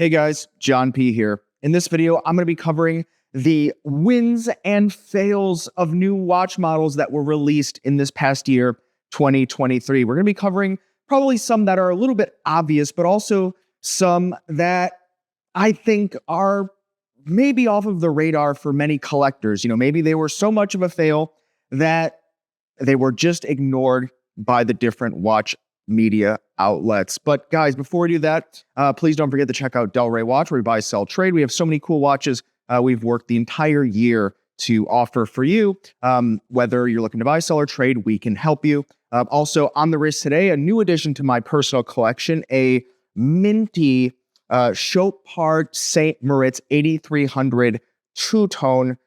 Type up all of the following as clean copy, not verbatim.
Hey guys, John P here. In this video, I'm going to be covering the wins and fails of new watch models that were released in this past year, 2023. We're going to be covering probably some that are a little bit obvious, but also some that I think are maybe off of the radar for many collectors. Maybe they were so much of a fail that they were just ignored by the different watch media outlets. But guys, before we do that, please don't forget to check out Del Rey Watch, where we buy, sell, trade. We have so many cool watches we've worked the entire year to offer for you. Whether you're looking to buy, sell, or trade, we can help you. Also on the wrist today, a new addition to my personal collection, a minty Chopard St. Moritz 8300 two-tone.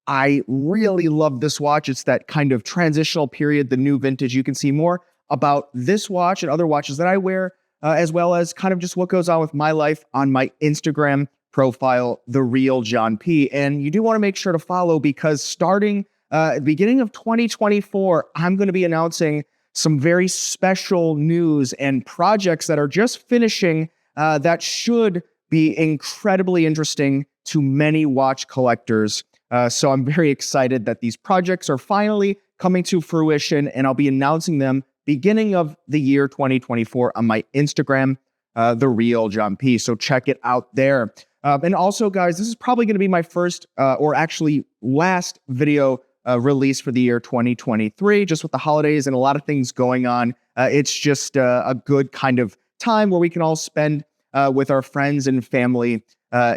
I really love this watch. It's that kind of transitional period, the new vintage. You can see more about this watch and other watches that I wear, as well as kind of just what goes on with my life on my Instagram profile, The Real John P. And you do want to make sure to follow, because starting at the beginning of 2024, I'm going to be announcing some very special news and projects that are just finishing that should be incredibly interesting to many watch collectors. So I'm very excited that these projects are finally coming to fruition, and I'll be announcing them beginning of the year 2024 on my Instagram, The Real John P. So check it out there. And also, guys, this is probably going to be my first or actually last video release for the year 2023, just with the holidays and a lot of things going on. It's just a good kind of time where we can all spend with our friends and family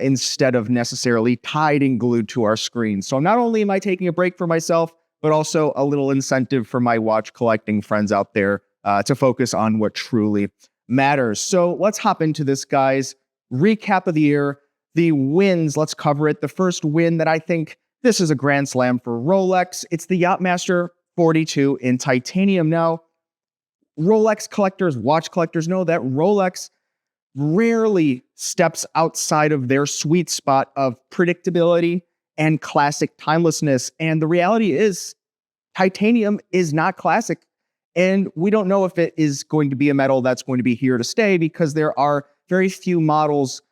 instead of necessarily tied and glued to our screens. So not only am I taking a break for myself, but also a little incentive for my watch collecting friends out there to focus on what truly matters. So let's hop into this, guys. Recap of the year, the wins, let's cover it. The first win that I think this is a grand slam for Rolex. It's the Yachtmaster 42 in titanium. Now, Rolex collectors, watch collectors know that Rolex rarely steps outside of their sweet spot of predictability and classic timelessness. And the reality is, titanium is not classic. And we don't know if it is going to be a metal that's going to be here to stay, because there are very few models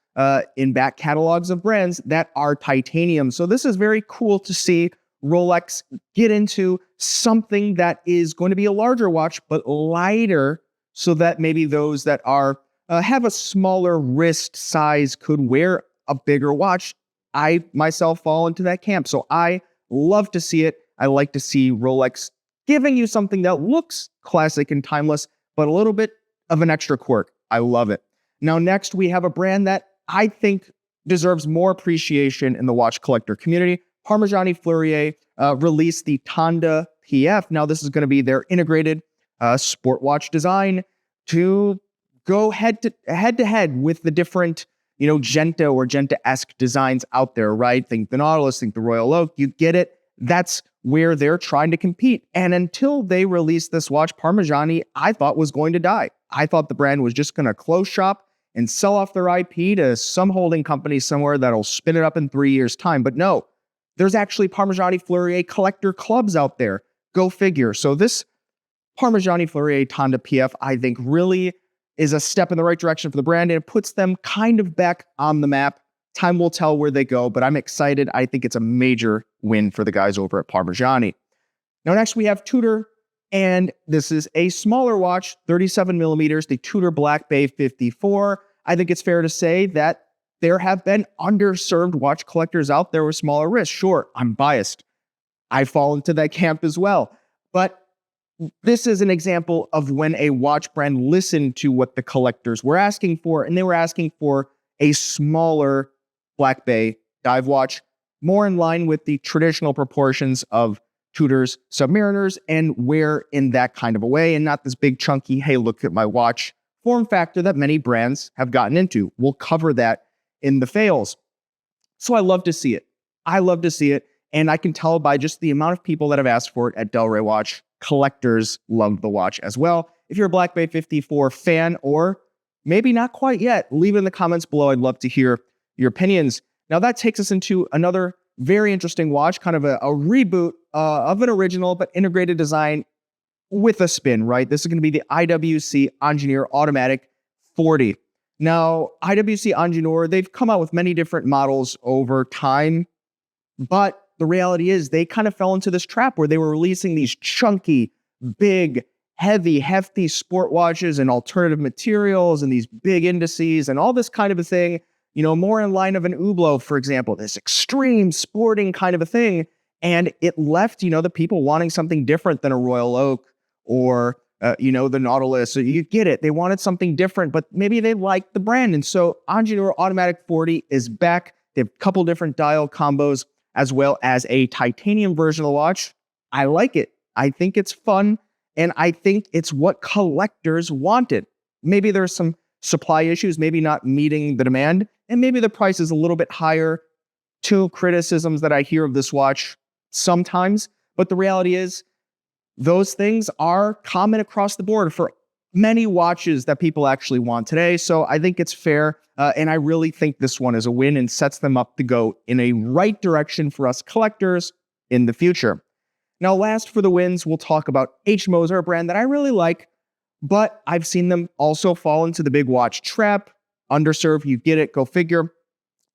in back catalogs of brands that are titanium. So this is very cool to see Rolex get into something that is going to be a larger watch, but lighter, so that maybe those that are have a smaller wrist size could wear a bigger watch. I myself fall into that camp. So I love to see it. I like to see Rolex giving you something that looks classic and timeless, but a little bit of an extra quirk. I love it. Now, next, we have a brand that I think deserves more appreciation in the watch collector community. Parmigiani Fleurier released the Tonda PF. Now, this is going to be their integrated sport watch design to go head to head with the different, Genta or Genta-esque designs out there, right? Think the Nautilus, think the Royal Oak. You get it. That's where they're trying to compete. And until they released this watch, Parmigiani, I thought, was going to die. I thought the brand was just going to close shop and sell off their IP to some holding company somewhere that'll spin it up in 3 years' time. But no, there's actually Parmigiani Fleurier collector clubs out there. Go figure. So this Parmigiani Fleurier Tonda PF, I think, really is a step in the right direction for the brand, and it puts them kind of back on the map. Time will tell where they go, but I'm excited. I think it's a major win for the guys over at Parmigiani. Now, next we have Tudor, and this is a smaller watch, 37 millimeters, the Tudor Black Bay 54. I think it's fair to say that there have been underserved watch collectors out there with smaller wrists. Sure, I'm biased. I fall into that camp as well. But this is an example of when a watch brand listened to what the collectors were asking for, and they were asking for a smaller Black Bay dive watch, more in line with the traditional proportions of Tudor's Submariners, and wear in that kind of a way, and not this big chunky, hey, look at my watch form factor that many brands have gotten into. We'll cover that in the fails. So I love to see it. I love to see it, and I can tell by just the amount of people that have asked for it at Del Rey Watch. Collectors love the watch as well. If you're a Black Bay 54 fan, or maybe not quite yet, leave it in the comments below. I'd love to hear your opinions. Now, that takes us into another very interesting watch, kind of a reboot of an original but integrated design with a spin, right? This is going to be the IWC Engineer Automatic 40. Now, IWC Ingenieur, they've come out with many different models over time, but the reality is they kind of fell into this trap where they were releasing these chunky, big, heavy, hefty sport watches and alternative materials and these big indices and all this kind of a thing, more in line of an Hublot, for example, this extreme sporting kind of a thing. And it left, the people wanting something different than a Royal Oak or, the Nautilus. So you get it. They wanted something different, but maybe they liked the brand. And so Ingenieur Automatic 40 is back. They have a couple different dial combos as well as a titanium version of the watch. I like it. I think it's fun. And I think it's what collectors wanted. Maybe there's some supply issues, maybe not meeting the demand, and maybe the price is a little bit higher. Two criticisms that I hear of this watch sometimes, but the reality is those things are common across the board for many watches that people actually want today. So I think it's fair, and I really think this one is a win and sets them up to go in a right direction for us collectors in the future. Now, last for the wins, we'll talk about H. Moser, a brand that I really like, but I've seen them also fall into the big watch trap. Underserved, you get it, go figure.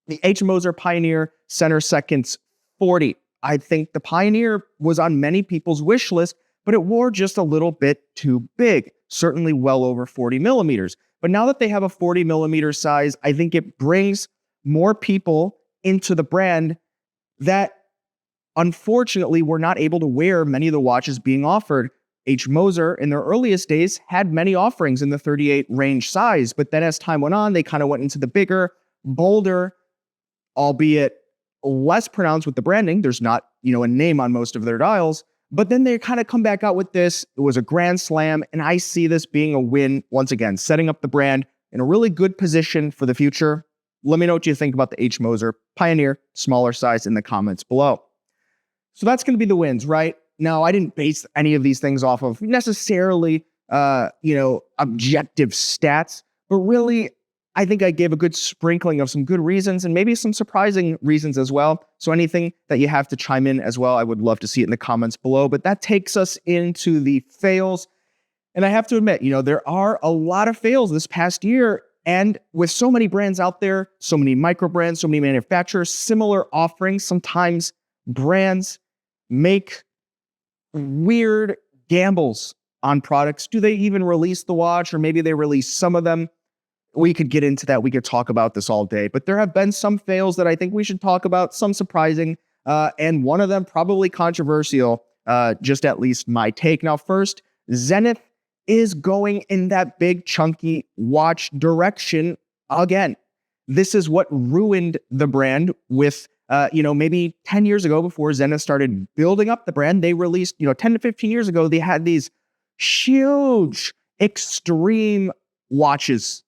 The H. Moser Pioneer Center Seconds 40. I think the Pioneer was on many people's wish list, but it wore just a little bit too big, certainly well over 40 millimeters. But now that they have a 40 millimeter size, I think it brings more people into the brand that unfortunately were not able to wear many of the watches being offered. H. Moser in their earliest days had many offerings in the 38 range size, but then as time went on, they kind of went into the bigger, bolder, albeit less pronounced with the branding. There's not, a name on most of their dials, but then they kind of come back out with this. It was a grand slam, and I see this being a win once again, setting up the brand in a really good position for the future. Let me know what you think about the H. Moser Pioneer, smaller size, in the comments below. So that's going to be the wins, right? Now, I didn't base any of these things off of necessarily, objective stats, but really, I think I gave a good sprinkling of some good reasons and maybe some surprising reasons as well. So anything that you have to chime in as well, I would love to see it in the comments below. But that takes us into the fails. And I have to admit, there are a lot of fails this past year. And with so many brands out there, so many micro brands, so many manufacturers, similar offerings, sometimes brands make weird gambles on products. Do they even release the watch, or maybe they release some of them? We could get into that. We could talk about this all day, but there have been some fails that I think we should talk about, some surprising, and one of them probably controversial, just at least my take. Now, first, Zenith is going in that big chunky watch direction again. This is what ruined the brand with maybe 10 years ago, before Zenith started building up the brand, they released, 10 to 15 years ago, they had these huge extreme watches,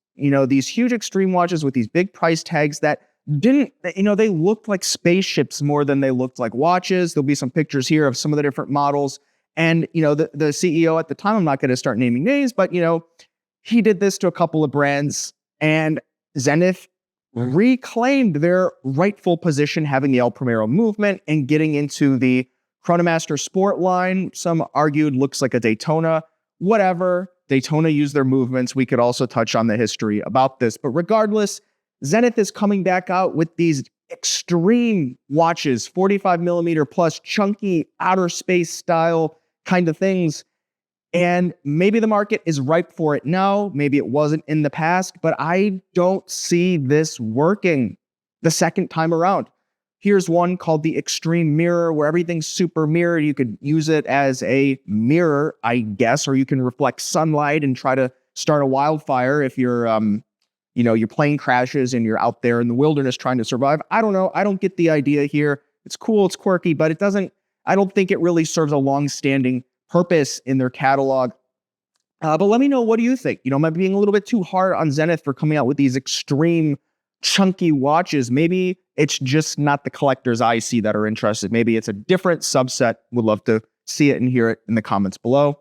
these huge extreme watches with these big price tags that didn't, they looked like spaceships more than they looked like watches. There'll be some pictures here of some of the different models. And, the CEO at the time, I'm not going to start naming names, but, he did this to a couple of brands, and Zenith reclaimed their rightful position, having the El Primero movement and getting into the Chronomaster Sport line. Some argued looks like a Daytona, whatever. Daytona used their movements. We could also touch on the history about this. But regardless, Zenith is coming back out with these extreme watches, 45 millimeter plus, chunky outer space style kind of things. And maybe the market is ripe for it now. Maybe it wasn't in the past, but I don't see this working the second time around. Here's one called the Extreme Mirror, where everything's super mirrored. You could use it as a mirror, I guess, or you can reflect sunlight and try to start a wildfire if you're, your plane crashes and you're out there in the wilderness trying to survive. I don't know. I don't get the idea here. It's cool, it's quirky, but I don't think it really serves a long-standing purpose in their catalog. But let me know, what do you think? Am I being a little bit too hard on Zenith for coming out with these extreme chunky watches? Maybe it's just not the collectors I see that are interested. Maybe it's a different subset. Would love to see it and hear it in the comments below.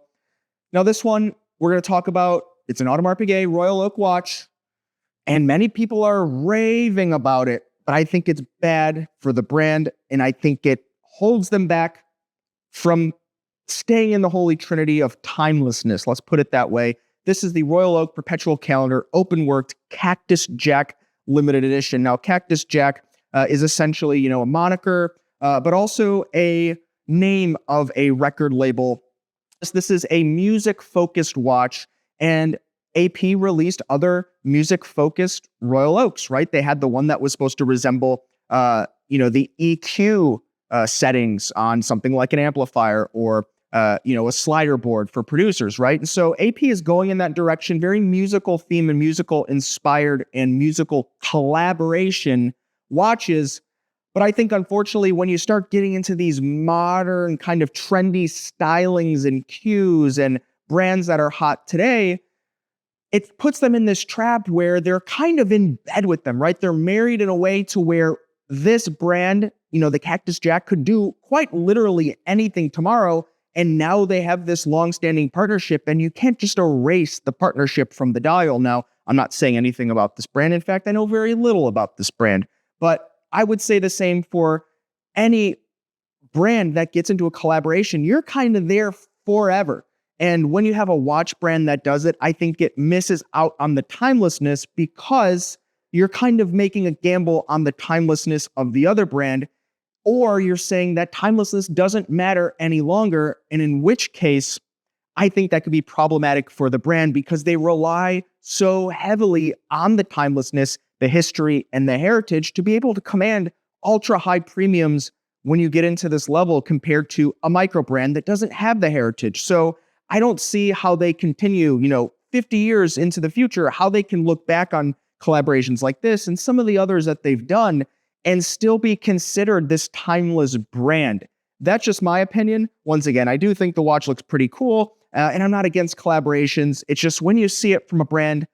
Now, this one we're going to talk about, it's an Audemars Piguet Royal Oak watch, and many people are raving about it, but I think it's bad for the brand, and I think it holds them back from staying in the holy trinity of timelessness. Let's put it that way. This is the Royal Oak Perpetual Calendar Open Worked Cactus Jack Limited Edition. Now, Cactus Jack is essentially, a moniker, but also a name of a record label. This is a music-focused watch, and AP released other music-focused Royal Oaks, right? They had the one that was supposed to resemble, the EQ settings on something like an amplifier or, a slider board for producers, right? And so AP is going in that direction, very musical theme and musical inspired and musical collaboration watches. But I think, unfortunately, when you start getting into these modern kind of trendy stylings and cues and brands that are hot today, it puts them in this trap where they're kind of in bed with them, right? They're married in a way to where this brand, the Cactus Jack, could do quite literally anything tomorrow. And now they have this long-standing partnership, and you can't just erase the partnership from the dial. Now, I'm not saying anything about this brand. In fact, I know very little about this brand, but I would say the same for any brand that gets into a collaboration. You're kind of there forever. And when you have a watch brand that does it, I think it misses out on the timelessness because you're kind of making a gamble on the timelessness of the other brand, or you're saying that timelessness doesn't matter any longer. And in which case, I think that could be problematic for the brand because they rely so heavily on the timelessness, the history, and the heritage to be able to command ultra high premiums when you get into this level compared to a micro brand that doesn't have the heritage. So I don't see how they continue, 50 years into the future, how they can look back on collaborations like this and some of the others that they've done and still be considered this timeless brand. That's just my opinion. Once again, I do think the watch looks pretty cool, and I'm not against collaborations. It's just when you see it from a brand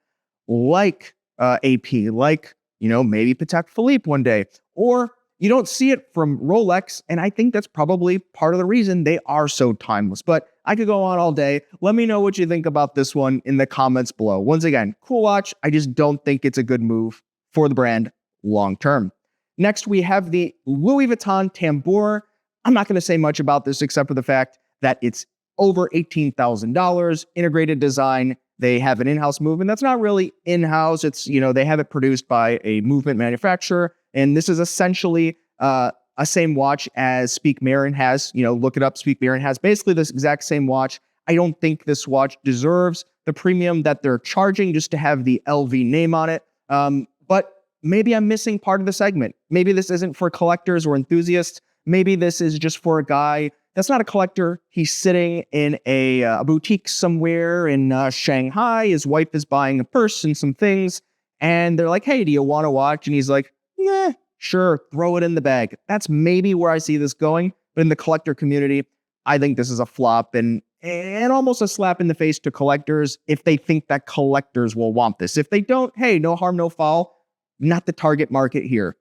like AP, like, maybe Patek Philippe one day, or you don't see it from Rolex, and I think that's probably part of the reason they are so timeless. But I could go on all day. Let me know what you think about this one in the comments below. Once again, cool watch. I just don't think it's a good move for the brand long term. Next, we have the Louis Vuitton Tambour. I'm not going to say much about this except for the fact that it's over $18,000, integrated design. They have an in-house movement that's not really in-house. It's, they have it produced by a movement manufacturer. And this is essentially a same watch as Spiek Marin has. Look it up. Spiek Marin has basically this exact same watch. I don't think this watch deserves the premium that they're charging just to have the LV name on it. But maybe I'm missing part of the segment. Maybe this isn't for collectors or enthusiasts. Maybe this is just for a guy that's not a collector. He's sitting in a boutique somewhere in Shanghai. His wife is buying a purse and some things. And they're like, hey, do you want to watch? And he's like, yeah, sure, throw it in the bag. That's maybe where I see this going. But in the collector community, I think this is a flop and almost a slap in the face to collectors if they think that collectors will want this. If they don't, hey, no harm, no foul. Not the target market here.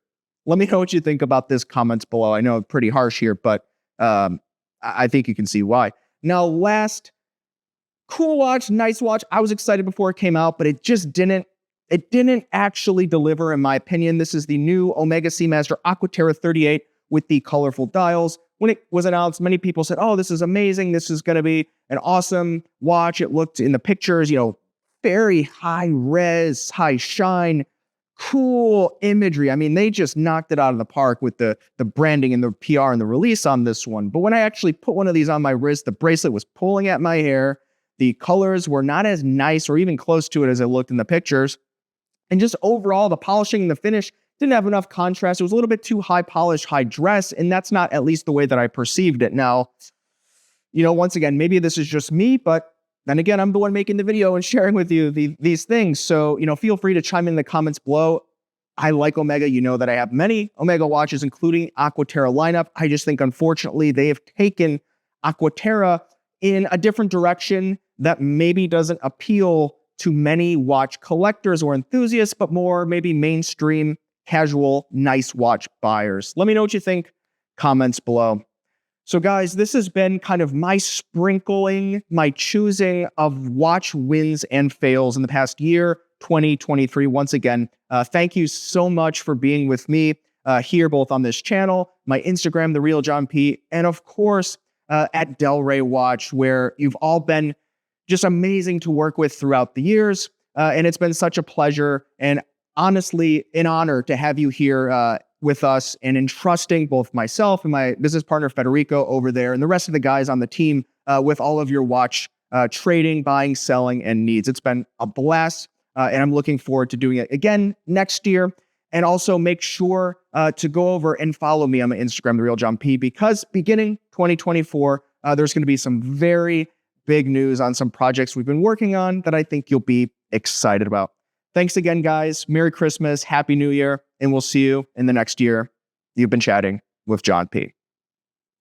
Let me know what you think about this, comments below. I know it's pretty harsh here, but I think you can see why. Now, last, cool watch, nice watch. I was excited before it came out, but it just didn't actually deliver, in my opinion. This is the new Omega Seamaster Aquaterra 38 with the colorful dials. When it was announced, many people said, oh, this is amazing. This is going to be an awesome watch. It looked in the pictures, very high res, high shine, cool imagery. I mean, they just knocked it out of the park with the branding and the PR and the release on this one. But when I actually put one of these on my wrist, the bracelet was pulling at my hair. The colors were not as nice or even close to it as it looked in the pictures. And just overall, the polishing and the finish didn't have enough contrast. It was a little bit too high polish, high dress, and that's not at least the way that I perceived it. Now, once again, maybe this is just me, but then again, I'm the one making the video and sharing with you these things. So, feel free to chime in the comments below. I like Omega. You know that I have many Omega watches, including Aquaterra lineup. I just think, unfortunately, they have taken Aquaterra in a different direction that maybe doesn't appeal to many watch collectors or enthusiasts, but more maybe mainstream, casual, nice watch buyers. Let me know what you think. Comments below. So guys, this has been kind of my sprinkling, my choosing of watch wins and fails in the past year, 2023. Once again, thank you so much for being with me here, both on this channel, my Instagram, The Real John P, and of course, at Del Rey Watch, where you've all been just amazing to work with throughout the years. And it's been such a pleasure and honestly an honor to have you here with us and entrusting both myself and my business partner, Federico, over there and the rest of the guys on the team with all of your watch trading, buying, selling, and needs. It's been a blast. And I'm looking forward to doing it again next year. And also make sure to go over and follow me on my Instagram, The Real John P, because beginning 2024, there's going to be some very big news on some projects we've been working on that I think you'll be excited about. Thanks again, guys. Merry Christmas, Happy New Year, and we'll see you in the next year. You've been chatting with John P.